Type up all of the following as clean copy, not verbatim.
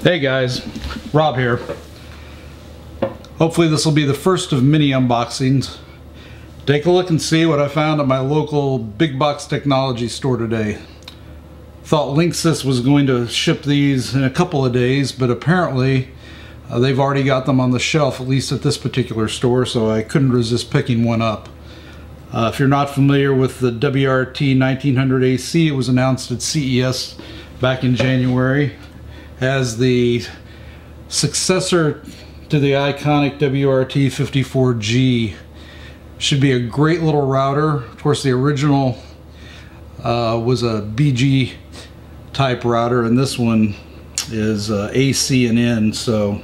Hey guys, Rob here. Hopefully this will be the first of many unboxings. Take a look and see what I found at my local big box technology store today. Thought Linksys was going to ship these in a couple of days, but apparently they've already got them on the shelf, at least at this particular store, so I couldn't resist picking one up. If you're not familiar with the WRT1900AC, it was announced at CES back in January as the successor to the iconic WRT54G. Should be a great little router. Of course, the original was a BG type router, and this one is AC and N. So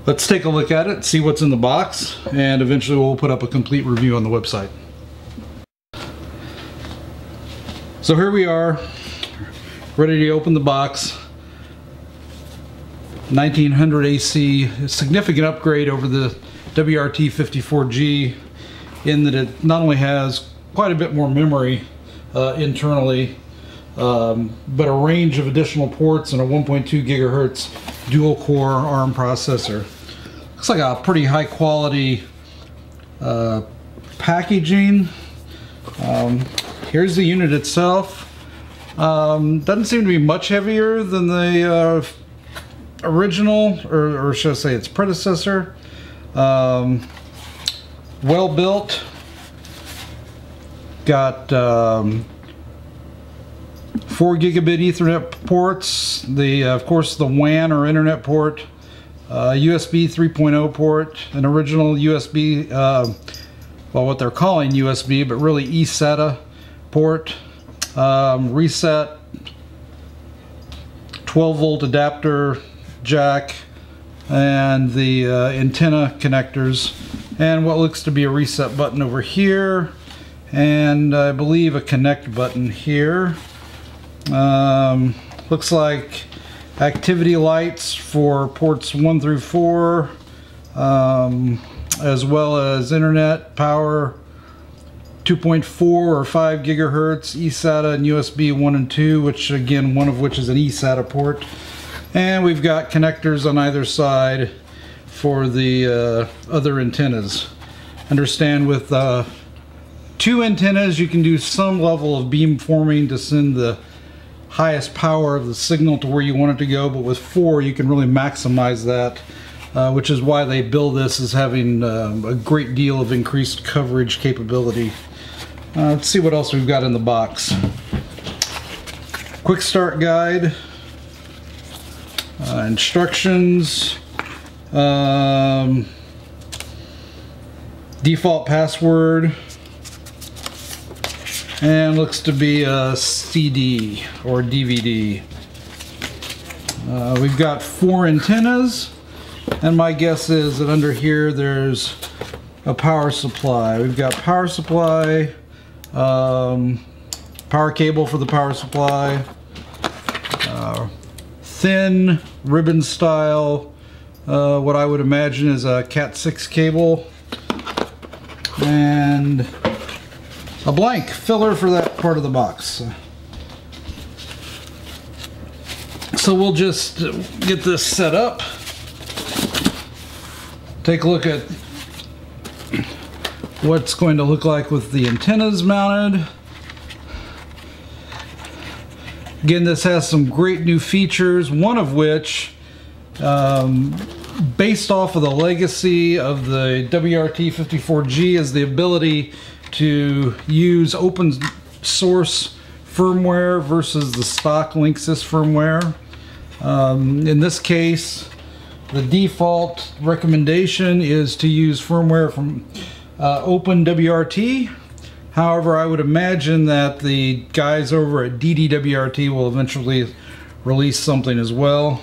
let's take a look at it, see what's in the box, and eventually we'll put up a complete review on the website. So here we are, ready to open the box. 1900AC, a significant upgrade over the WRT54G in that it not only has quite a bit more memory internally, but a range of additional ports and a 1.2 gigahertz dual core ARM processor. Looks like a pretty high quality packaging. Here's the unit itself. Doesn't seem to be much heavier than the original, or should I say its predecessor. Well built. Got 4 gigabit Ethernet ports, of course the WAN or internet port, USB 3.0 port, an original USB, well, what they're calling USB, but really eSATA port, reset, 12 volt adapter jack, and the antenna connectors, and what looks to be a reset button over here, and I believe a connect button here. Looks like activity lights for ports 1 through 4, as well as internet power, 2.4 or 5 gigahertz, eSATA, and USB 1 and 2, which again, one of which is an eSATA port. And we've got connectors on either side for the other antennas. Understand with 2 antennas you can do some level of beam forming to send the highest power of the signal to where you want it to go, but with 4 you can really maximize that, which is why they build this as having a great deal of increased coverage capability. Let's see what else we've got in the box. Quick start guide, instructions, default password, and looks to be a CD or DVD. We've got 4 antennas, and my guess is that under here there's a power supply. We've got power supply, power cable for the power supply, thin ribbon style, what I would imagine is a Cat 6 cable, and a blank filler for that part of the box. So we'll just get this set up, take a look at what's going to look like with the antennas mounted. Again, this has some great new features, one of which, based off of the legacy of the WRT54G, is the ability to use open source firmware versus the stock Linksys firmware. In this case, the default recommendation is to use firmware from OpenWRT. However, I would imagine that the guys over at DDWRT will eventually release something as well.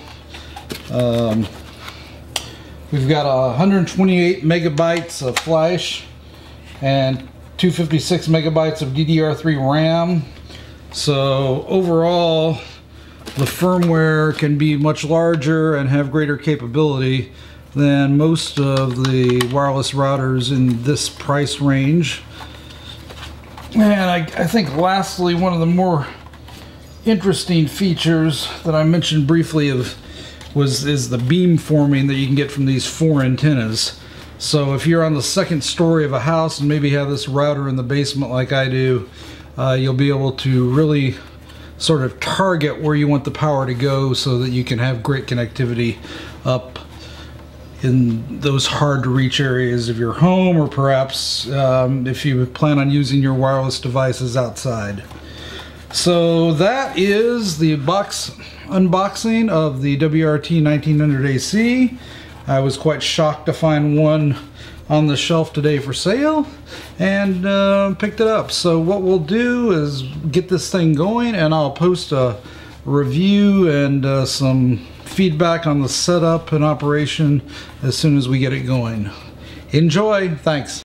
We've got 128 megabytes of flash and 256 megabytes of DDR3 RAM. So overall, the firmware can be much larger and have greater capability than most of the wireless routers in this price range. And I think lastly, one of the more interesting features that I mentioned briefly of is the beam forming that you can get from these 4 antennas. So if you're on the second story of a house and maybe have this router in the basement like I do, you'll be able to really sort of target where you want the power to go so that you can have great connectivity up in those hard to reach areas of your home, or perhaps if you plan on using your wireless devices outside. So that is the box unboxing of the WRT1900AC. I was quite shocked to find one on the shelf today for sale, and picked it up. So what we'll do is get this thing going, and I'll post a review and some feedback on the setup and operation as soon as we get it going. Enjoy! Thanks!